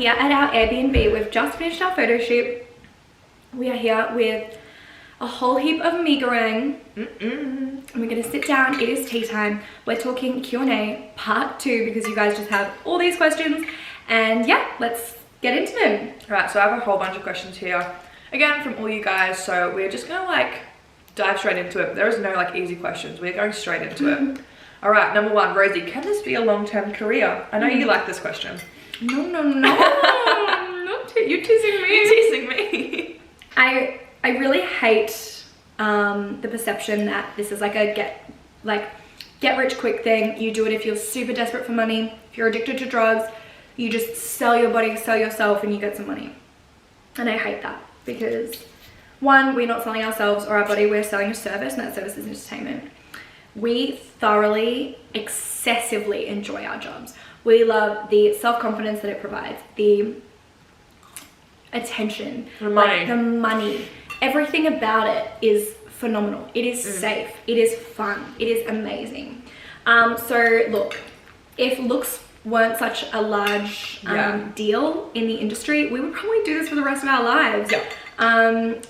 here at our Airbnb. We've just finished our photo shoot. We are here with a whole heap of mee goreng. And we're gonna sit down. It is tea time. We're talking Q&A part 2 because you guys just have all these questions. And yeah, let's get into them. Right, so I have a whole bunch of questions here. Again, from all you guys. So we're just gonna like dive straight into it. There is no like easy questions. We're going straight into it. All right, number 1, Rosie, can this be a long-term career? I know you like this question. No. You're teasing me. You're teasing me. I really hate the perception that this is like a get rich quick thing. You do it if you're super desperate for money. If you're addicted to drugs, you just sell your body, sell yourself, and you get some money. And I hate that because 1, we're not selling ourselves or our body, we're selling a service, and that service is entertainment. We thoroughly, excessively enjoy our jobs. We love the self-confidence that it provides, the attention, the money. Like the money. Everything about it is phenomenal. It is safe. It is fun. It is amazing. So look, if looks weren't such a large deal in the industry, we would probably do this for the rest of our lives.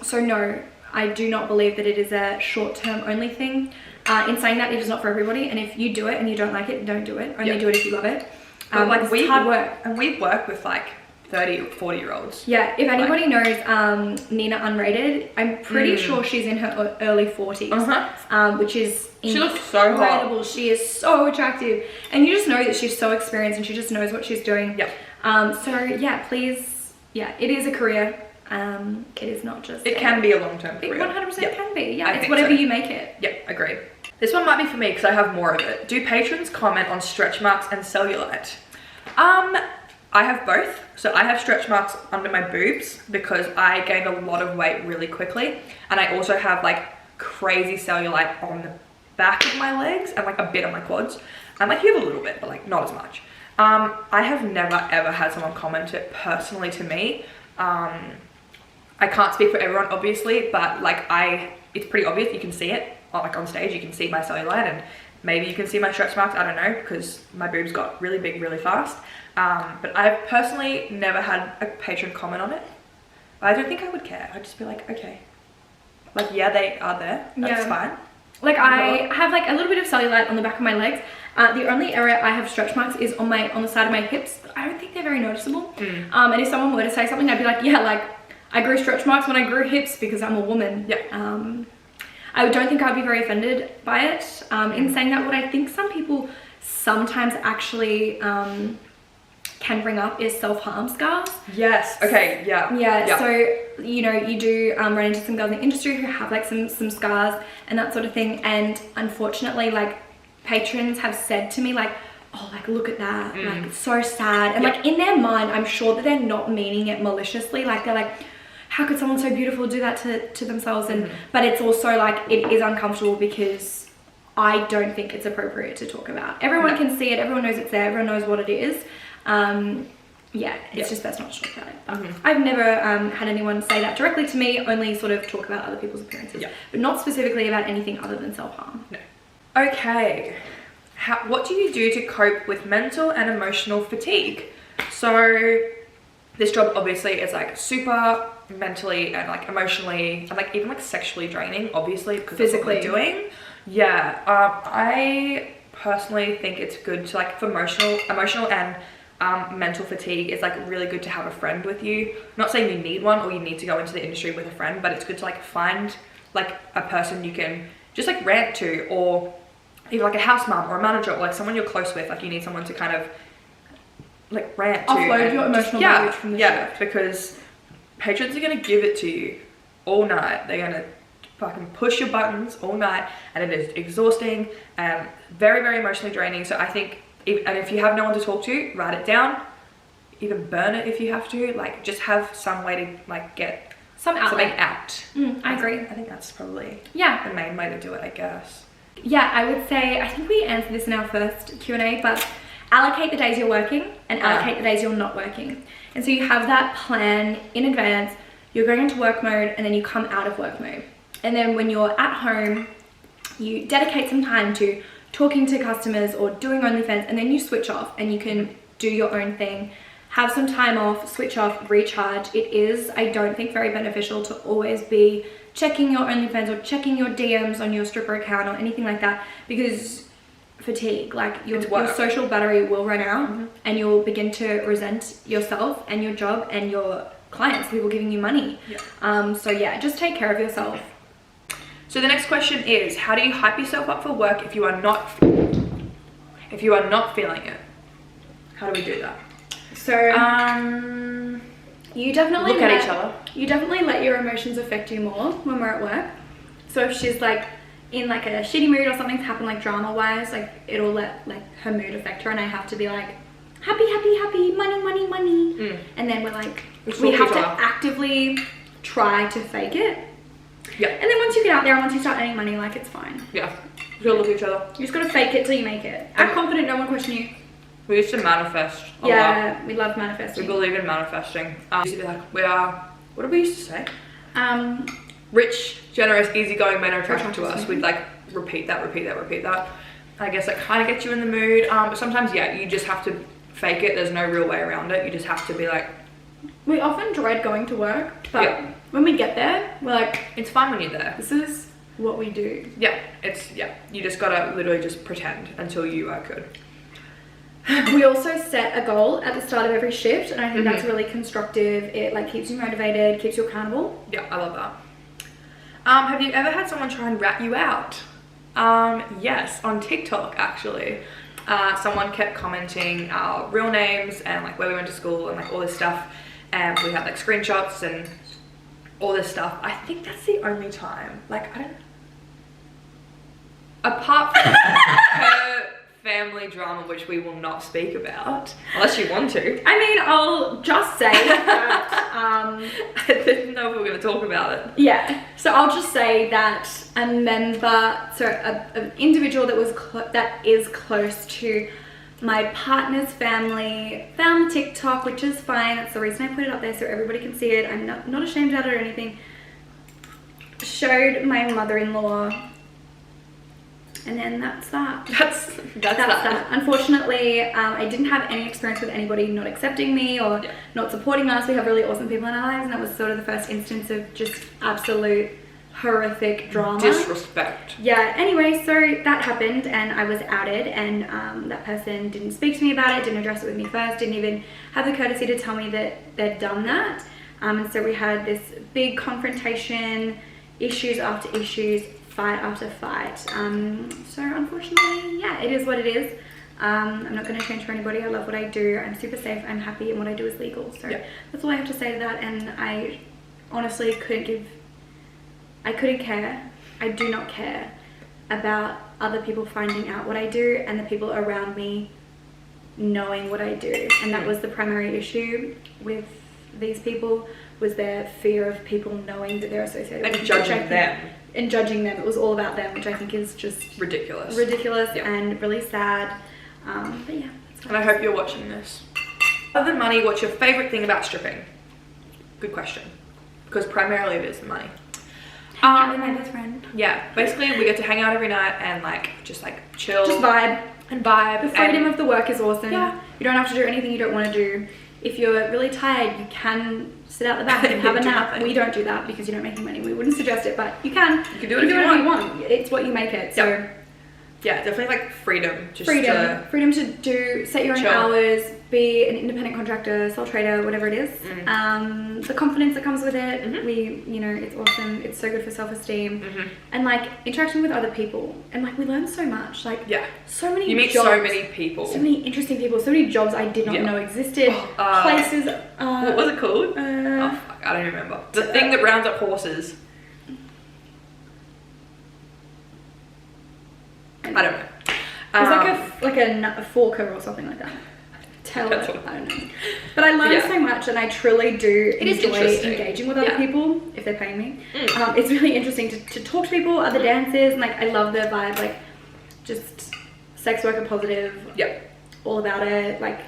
So no, I do not believe that it is a short-term only thing. In saying that, it is not for everybody, and if you do it and you don't like it, don't do it. Only do it if you love it. Like it's hard work. And we work with like 30 or 40-year-olds. Yeah, if anybody knows Nina Unrated, I'm pretty sure she's in her early 40s, which is she looks so incredible. hot. She is so attractive, and you just know that she's so experienced and she just knows what she's doing. So yeah, please, it is a career. It is not just it can be a long-term career. 100% can be. It's whatever you make it. Agreed. This one might be for me because I have more of it. Do patrons comment on stretch marks and cellulite? I have both. So I have stretch marks under my boobs because I gained a lot of weight really quickly, and I also have like crazy cellulite on the back of my legs and like a bit on my quads, and like you have a little bit but like not as much. I have never ever had someone comment it personally to me. I can't speak for everyone obviously, but like it's pretty obvious. You can see it like on stage. You can see my cellulite, and maybe you can see my stretch marks. I don't know, because my boobs got really big really fast. But I've personally never had a patron comment on it. I don't think I would care. I'd just be like, okay, like they are there. That's fine. Like I have like a little bit of cellulite on the back of my legs. The only area I have stretch marks is on the side of my hips. I don't think they're very noticeable. And if someone were to say something, I'd be like, yeah, like I grew stretch marks when I grew hips because I'm a woman. I don't think I'd be very offended by it. In saying that, what I think some people sometimes actually can bring up is self-harm scars. Yes. Okay. Yeah. So you know, you do run into some girls in the industry who have like some scars and that sort of thing, and unfortunately, like patrons have said to me like, oh, like look at that, like it's so sad, and like in their mind, I'm sure that they're not meaning it maliciously. Like they're like, how could someone so beautiful do that to themselves? And but it's also like it is uncomfortable because I don't think it's appropriate to talk about. Everyone can see it. Everyone knows it's there. Everyone knows what it is. It's just best not to talk about it. I've never had anyone say that directly to me, only sort of talk about other people's appearances, but not specifically about anything other than self-harm. No. Okay, what do you do to cope with mental and emotional fatigue? So this job obviously is like super mentally and like emotionally and like even like sexually draining, obviously, because physically that's what we're doing. I personally think it's good to like for emotional and mental fatigue, it's like really good to have a friend with you. Not saying you need one or you need to go into the industry with a friend, but it's good to like find like a person you can just like rant to, or either like a house mom or a manager or like someone you're close with. Like you need someone to kind of like rant to, offload your emotional baggage from the shift. Because patrons are going to give it to you all night. They're going to fucking push your buttons all night, and it is exhausting and very, very emotionally draining. So I think if you have no one to talk to, write it down, even burn it if you have to, like just have some way to like get something out. I agree. I think that's probably the main way to do it, I guess. I would say, I think we answered this in our first Q&A, but allocate the days you're working and allocate the days you're not working. And so you have that plan in advance. You're going into work mode and then you come out of work mode. And then when you're at home, you dedicate some time to talking to customers or doing OnlyFans, and then you switch off and you can do your own thing, have some time off, switch off, recharge. It is, I don't think, very beneficial to always be checking your OnlyFans or checking your DMs on your stripper account or anything like that, because fatigue, like your social battery will run out, and you'll begin to resent yourself and your job and your clients, people giving you money. So yeah, just take care of yourself. So the next question is, how do you hype yourself up for work if you are not feeling it? How do we do that? So you definitely look at each other. You definitely let your emotions affect you more when we're at work. So if she's like in like a shitty mood or something's happened like drama wise, like it'll let like her mood affect her, and I have to be like happy, money. And then we're like, we have to actively try to fake it. Yeah. And then once you get out there and once you start earning money, like it's fine. Yeah. You gotta look at each other. You just gotta fake it till you make it. Act confident, no one question you. We used to manifest a lot. We love manifesting. We believe in manifesting. We used to be like, we are, what did we used to say? Rich, generous, easygoing men are attracted to us. We'd like repeat that. I guess that kind of gets you in the mood. But sometimes, yeah, you just have to fake it. There's no real way around it. You just have to be like. We often dread going to work, but when we get there, we're like, it's fun when you're there. This is what we do. Yeah, you just gotta literally just pretend until you are good. We also set a goal at the start of every shift, and I think that's really constructive. It like keeps you motivated, keeps you accountable. Yeah, I love that. Have you ever had someone try and rat you out? Yes, on TikTok actually. Someone kept commenting our real names and like where we went to school and like all this stuff, and we had like screenshots and all this stuff. I think that's the only time, like, I don't, apart from her family drama, which we will not speak about unless you want to. I mean, I'll just say that I didn't know if we were going to talk about it. Yeah, so I'll just say that a member, so an individual that was that is close to my partner's family found TikTok, which is fine. That's the reason I put it up there so everybody can see it. I'm not ashamed of it or anything. Showed my mother-in-law, and then that's that. That's that. Unfortunately, I didn't have any experience with anybody not accepting me or not supporting us. We have really awesome people in our lives, and that was sort of the first instance of just absolute horrific drama. Disrespect. Yeah, anyway, so that happened and I was outed, and that person didn't speak to me about it, didn't address it with me first, didn't even have the courtesy to tell me that they'd done that. And so we had this big confrontation, issues after issues, fight after fight. So unfortunately, yeah, it is what it is. I'm not going to change for anybody. I love what I do. I'm super safe. I'm happy, and what I do is legal. So that's all I have to say to that. And I honestly couldn't care. I do not care about other people finding out what I do and the people around me knowing what I do. And that was the primary issue with these people, was their fear of people knowing that they're associated with judging them. And judging them. It was all about them, which I think is just ridiculous and really sad. But yeah. And I hope you're watching this. Other than money, what's your favorite thing about stripping? Good question, because primarily it is the money. With my best friend. Yeah, basically we get to hang out every night and like just like chill, just vibe. The freedom of the work is awesome. Yeah. You don't have to do anything you don't want to do. If you're really tired, you can sit out the back and have a nap. Nothing. We don't do that because you don't make any money. We wouldn't suggest it, but you can. You can do it if you want. It's what you make it. So yeah, definitely like freedom. Just freedom to do, set your own hours, be an independent contractor, sole trader, whatever it is. The confidence that comes with it, it's awesome. It's so good for self-esteem, and like interacting with other people, and like we learn so much. Like so many. You meet jobs, so many people, so many interesting people, so many jobs I did not know existed. Places. What was it called? Oh fuck, I don't remember. The thing that rounds up horses. I don't know. It's like a forker or something like that. I don't know. But I learned so much, and I truly do enjoy engaging with other people if they're paying me. It's really interesting to talk to people, other dancers, and like I love the vibe, like just sex worker positive. All about it. Like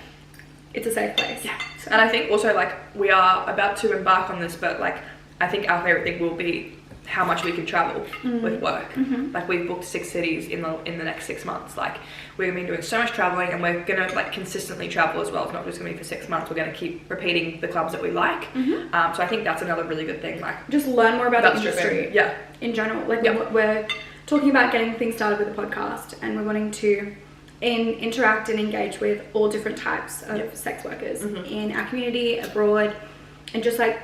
it's a safe place. So. And I think also like we are about to embark on this, but like I think our favorite thing will be how much we can travel with work. Like we've booked 6 cities in the next 6 months. Like we're gonna be doing so much traveling, and we're gonna like consistently travel as well. It's not just gonna be for 6 months. We're gonna keep repeating the clubs that we like. So I think that's another really good thing. Like just learn more about the industry. Yeah. In general, like we're talking about getting things started with the podcast, and we're wanting to interact and engage with all different types of sex workers in our community, abroad, and just like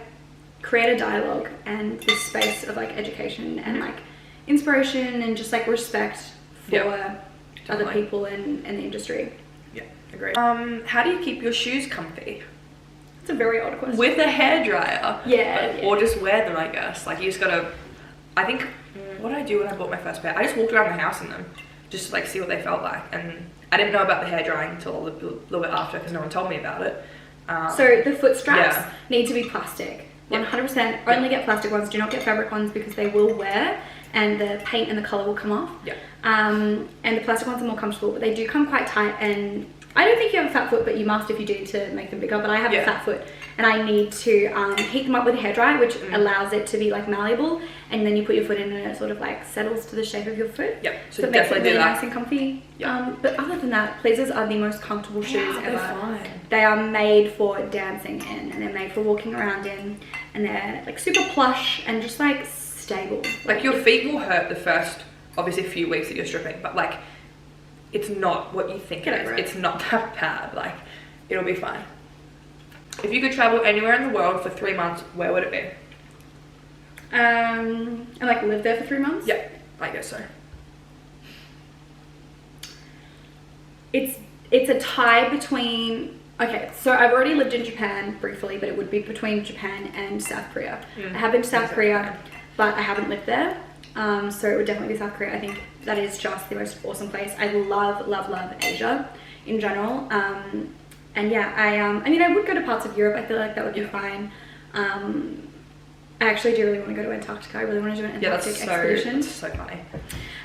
create a dialogue and this space of like education and like inspiration and just like respect for other people in the industry. Yeah, agreed. How do you keep your shoes comfy? It's a very odd question. With a hairdryer. Yeah. Or just wear them, I guess. Like you just gotta, I think, what did I do when I bought my first pair? I just walked around the house in them, just to like see what they felt like. And I didn't know about the hair drying until a little bit after, because no one told me about it. So the foot straps need to be plastic. 100%. Only get plastic ones. Do not get fabric ones, because they will wear and the paint and the color will come off. And the plastic ones are more comfortable, but they do come quite tight. And I don't think you have a fat foot, but you must if you do, to make them bigger. But I have a fat foot, and I need to heat them up with a hairdryer, which allows it to be like malleable. And then you put your foot in, and it sort of like settles to the shape of your foot. So it makes it really nice and comfy. But other than that, pleasers are the most comfortable shoes ever. Fine. They are made for dancing in, and they're made for walking around in, and they're like super plush and just like stable. Like your feet will hurt the first, obviously, few weeks that you're stripping, but like it's not what you think it is. It's not that bad. Like it'll be fine. If you could travel anywhere in the world for 3 months, where would it be? And like live there for 3 months? Yeah, I guess so. It's a tie between, okay, so I've already lived in Japan briefly, but it would be between Japan and South Korea. I have been to South Korea, but I haven't lived there. So it would definitely be South Korea. I think that is just the most awesome place. I love, love, love Asia in general. And yeah, I mean, I would go to parts of Europe. I feel like that would be fine. I actually do really want to go to Antarctica. I really want to do an Antarctic expedition. That's so funny.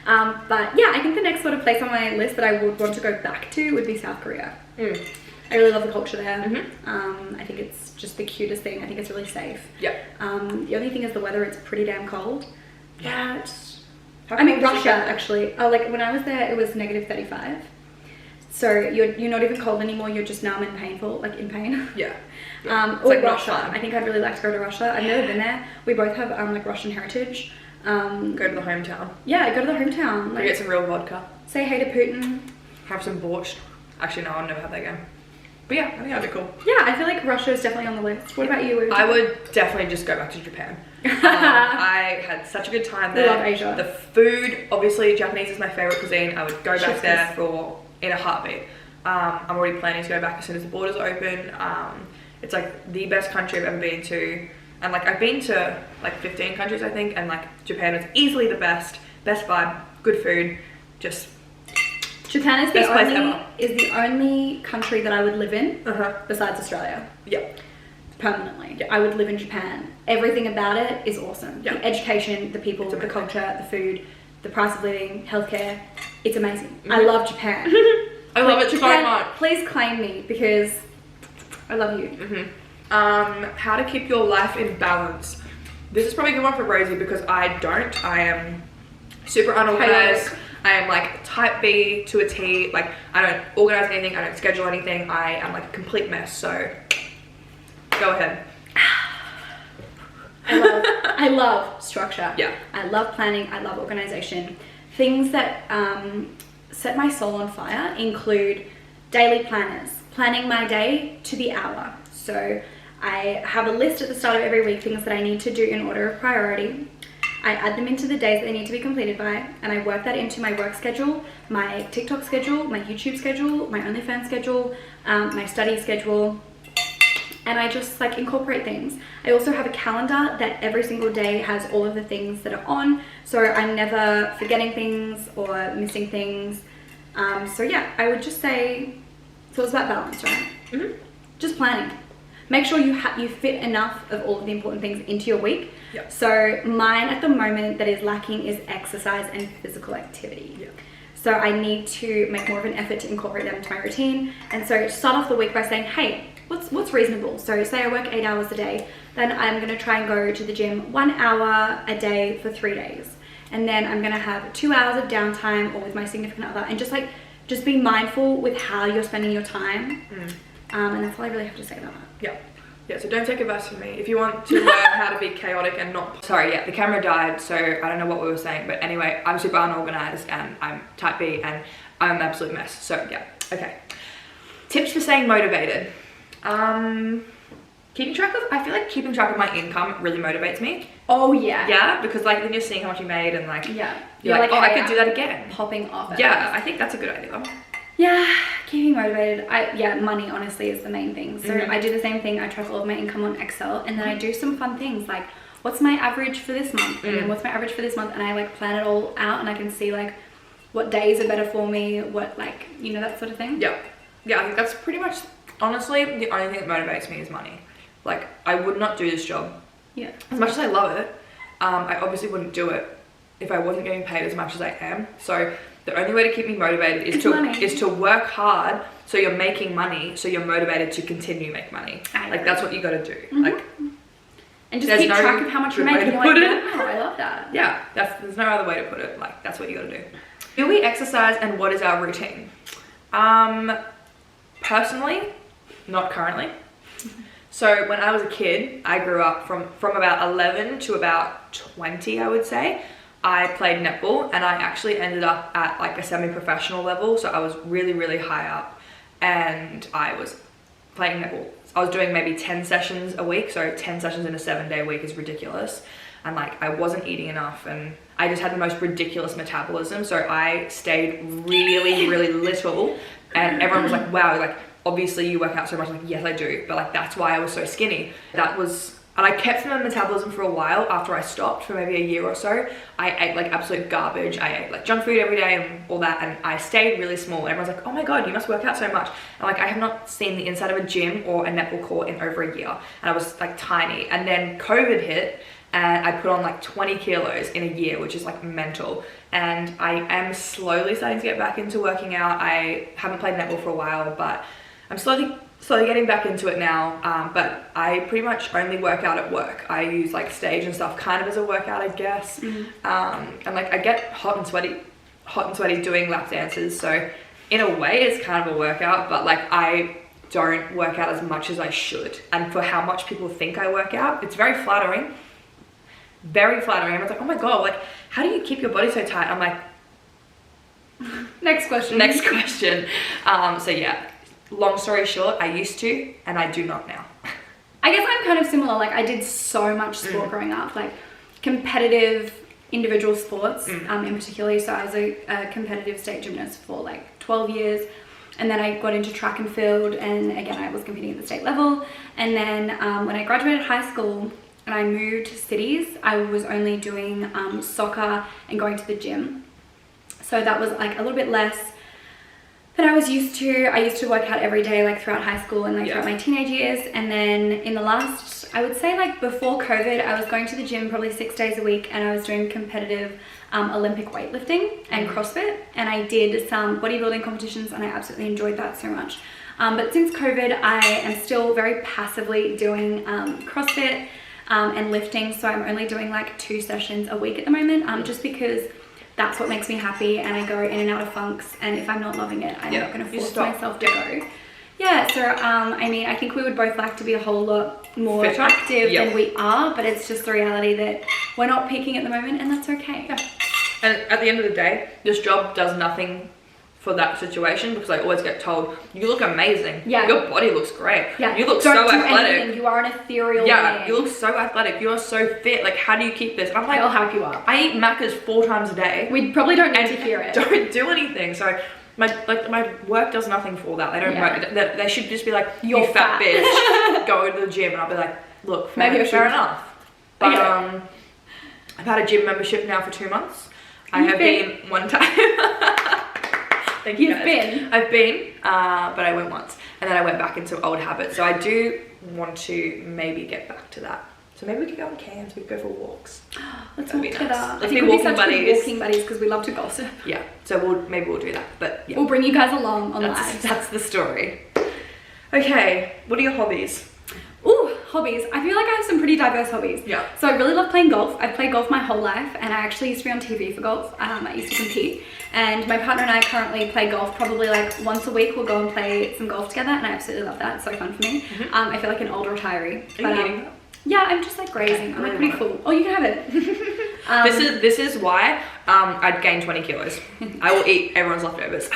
But yeah, I think the next sort of place on my list that I would want to go back to would be South Korea. I really love the culture there. I think it's just the cutest thing. I think it's really safe. The only thing is the weather. It's pretty damn cold. But I mean, Russia actually. Like when I was there, it was -35. So you're not even cold anymore. You're just numb and painful, like in pain. Or like Russia. I think I'd really like to go to Russia. I've never been there. We both have like Russian heritage. Go to the hometown. Yeah, go to the hometown. Like, get some real vodka. Say hey to Putin. Have some borscht. Actually, no, I'll never have that again. But yeah, I think that'd be cool. Yeah, I feel like Russia is definitely on the list. What about you? I would definitely just go back to Japan. I had such a good time there. I love Asia. The food, obviously, Japanese is my favorite cuisine. I would go back there in a heartbeat. I'm already planning to go back as soon as the borders open. It's like the best country I've ever been to. And like I've been to like 15 countries, I think, and like Japan was easily the best vibe, good food, just Japan is the only country that I would live in besides Australia. Permanently. I would live in Japan. Everything about it is awesome. The education, the people, the culture, the food, the price of living, healthcare. It's amazing. I love Japan. I love it so much. Please claim me, because I love you. How to keep your life in balance. This is probably a good one for Rosie, because I don't. I am super unorganized. I am like type B to a T. Like I don't organize anything. I don't schedule anything. I am like a complete mess. So go ahead. I love structure. Yeah. I love planning. I love organization. Things that set my soul on fire include daily planners, planning my day to the hour. So I have a list at the start of every week, things that I need to do in order of priority. I add them into the days that they need to be completed by, and I work that into my work schedule, my TikTok schedule, my YouTube schedule, my OnlyFans schedule, my study schedule, and I just like incorporate things. I also have a calendar that every single day has all of the things that are on, so I'm never forgetting things or missing things. So yeah, I would just say, so it's about balance, right? Just planning. Make sure you fit enough of all of the important things into your week. So mine at the moment that is lacking is exercise and physical activity. So I need to make more of an effort to incorporate that into my routine. And so start off the week by saying, hey, what's reasonable? So say I work 8 hours a day. then I'm going to try and go to the gym 1 hour a day for 3 days. And then I'm going to have 2 hours of downtime or with my significant other, and just be mindful with how you're spending your time. And that's all I really have to say about that. Yeah, so don't take advice from me. If you want to learn how to be chaotic and not... Sorry, yeah, the camera died, so I don't know what we were saying. But anyway, I'm super unorganized and I'm type B and I'm an absolute mess. So yeah, okay. Tips for staying motivated. Keeping track of... I feel like keeping track of my income really motivates me. Oh, yeah. Yeah, because like then you're seeing how much you made and like... Yeah. You're like, oh, hey, I could do that again. Popping off. Yeah, I think that's a good idea. Yeah, keeping motivated. Money honestly is the main thing. So I do the same thing. I track all of my income on Excel, and then I do some fun things like what's my average for this month, and then what's my average for this month, and I like plan it all out, and I can see like what days are better for me, what like, you know, that sort of thing. Yeah, I think that's pretty much, honestly, the only thing that motivates me is money. Like, I would not do this job. Yeah. As much as I love it, I obviously wouldn't do it if I wasn't getting paid as much as I am. So the only way to keep me motivated is to work hard, so you're making money, so you're motivated to continue to make money. Like, that's what you got to do. Like, and just keep track of how much you're making. You're like, wow, I love that. Yeah, there's no other way to put it. Like, that's what you got to do. Do we exercise, and what is our routine? Personally, not currently. So when I was a kid, I grew up from about 11 to about 20, I would say. I played netball, and I actually ended up at like a semi-professional level. So I was really, really high up, and I was playing netball. I was doing maybe 10 sessions a week. So 10 sessions in a 7-day week is ridiculous. And like, I wasn't eating enough, and I just had the most ridiculous metabolism. So I stayed really, really little, and everyone was like, wow, like, obviously you work out so much. I'm like, yes, I do. But like, that's why I was so skinny. And I kept my metabolism for a while after I stopped for maybe a year or so. I ate like absolute garbage. I ate like junk food every day and all that. And I stayed really small. And everyone's like, oh my God, you must work out so much. And like, I have not seen the inside of a gym or a netball court in over a year. And I was like tiny. And then COVID hit, and I put on like 20 kilos in a year, which is like mental. And I am slowly starting to get back into working out. I haven't played netball for a while, but I'm slowly getting back into it now. But I pretty much only work out at work. I use like stage and stuff kind of as a workout, I guess. And like, I get hot and sweaty doing lap dances. So in a way it's kind of a workout, but like, I don't work out as much as I should. And for how much people think I work out, it's very flattering. Very flattering. Everyone's like, oh my God, like, how do you keep your body so tight? I'm like, next question. So yeah, long story short, I used to, and I do not now. I guess I'm kind of similar. Like, I did so much sport growing up, like competitive individual sports, in particular. So I was a competitive state gymnast for like 12 years. And then I got into track and field, and again, I was competing at the state level. And then when I graduated high school and I moved cities, I was only doing soccer and going to the gym. So that was like a little bit less than I was used to. I used to work out every day, like throughout high school and like throughout my teenage years. And then in the last, I would say like before COVID, I was going to the gym probably 6 days a week, and I was doing competitive Olympic weightlifting and CrossFit. And I did some bodybuilding competitions, and I absolutely enjoyed that so much. But since COVID, I am still very passively doing CrossFit and lifting. So I'm only doing like 2 sessions a week at the moment, just because that's what makes me happy, and I go in and out of funks, and if I'm not loving it, I'm not going to force myself to go. Yeah, so I mean, I think we would both like to be a whole lot more active than we are, but it's just the reality that we're not peaking at the moment, and that's okay. Yeah. And at the end of the day, this job does nothing for that situation, because I always get told, you look amazing. Yeah. Your body looks great. Yeah. You look so athletic. Anything. You are an ethereal being. You look so athletic. You are so fit. Like, how do you keep this? And I'm like, I'll hype you up. I eat Maccas 4 times a day. We probably don't need to hear it. Don't do anything. So my work does nothing for that. They don't. They should just be like, you fat bitch, go to the gym. And I'll be like, look, maybe fair enough. But I've had a gym membership now for 2 months. I have been one time. Thank you guys. I've been, but I went once, and then I went back into old habits. So I do want to maybe get back to that. So maybe we could go on camps, we could go for walks. Let's walk together. Nice. Let's be walking buddies. Walking buddies, because we love to gossip. Yeah, so maybe we'll do that. But yeah, we'll bring you guys along on lives. That's the story. Okay, what are your hobbies? Ooh, hobbies, I feel like I have some pretty diverse hobbies. Yeah. So I really love playing golf. I've played golf my whole life, and I actually used to be on TV for golf. I used to compete, and my partner and I currently play golf probably like once a week. We'll go and play some golf together, and I absolutely love that. It's so fun for me. I feel like an old retiree. Are you eating? Yeah, I'm just like grazing. I'm like pretty full. Oh, you can have it. This is why I'd gain 20 kilos. I will eat everyone's leftovers.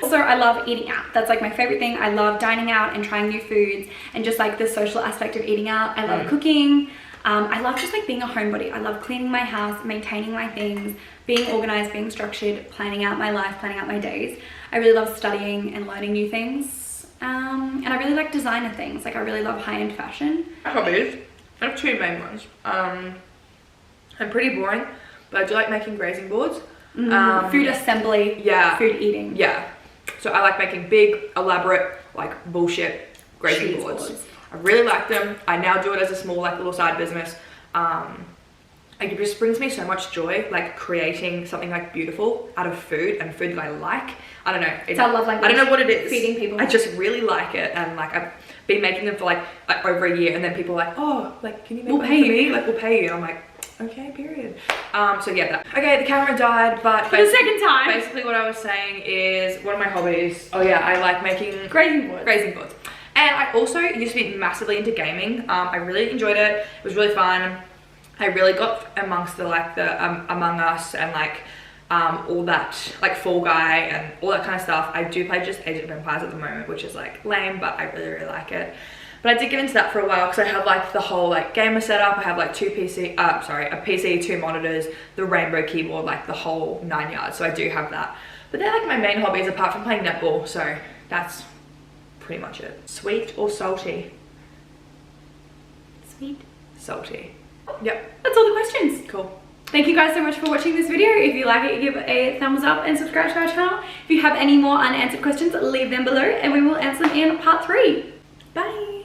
Also, I love eating out. That's like my favorite thing. I love dining out and trying new foods and just like the social aspect of eating out. I love cooking. I love just like being a homebody. I love cleaning my house, maintaining my things, being organized, being structured, planning out my life, planning out my days. I really love studying and learning new things. And I really like designer things. Like I really love high-end fashion. Hobbies. I have two main ones. I'm pretty boring, but I do like making grazing boards. Food assembly. Yeah. Food eating. Yeah. So I like making big, elaborate, like bullshit grazing boards. I really like them. I now do it as a small, like little side business. It just brings me so much joy, like creating something like beautiful out of food and food that I like. I don't know. It's our love language. I don't know what it is. Feeding people. I just really like it, and like I've been making them for like over a year, and then people are like, oh, like can you make one for me? Like we'll pay you. And I'm like, okay, period. So yeah, that. Okay, the camera died, but for the second time. Basically, what I was saying is one of my hobbies. Oh yeah, I like making grazing boards. And I also used to be massively into gaming. I really enjoyed it. It was really fun. I really got amongst the like the Among Us and like all that like Fall Guy and all that kind of stuff. I do play just Age of Empires at the moment, which is like lame, but I really like it. But I did get into that for a while because I have like the whole like gamer setup. I have like a PC, 2 monitors, the rainbow keyboard, like the whole 9 yards. So I do have that. But they're like my main hobbies apart from playing netball. So that's pretty much it. Sweet or salty? Sweet. Salty. Yep. That's all the questions. Cool. Thank you guys so much for watching this video. If you like it, give it a thumbs up and subscribe to our channel. If you have any more unanswered questions, leave them below and we will answer them in part 3. Bye.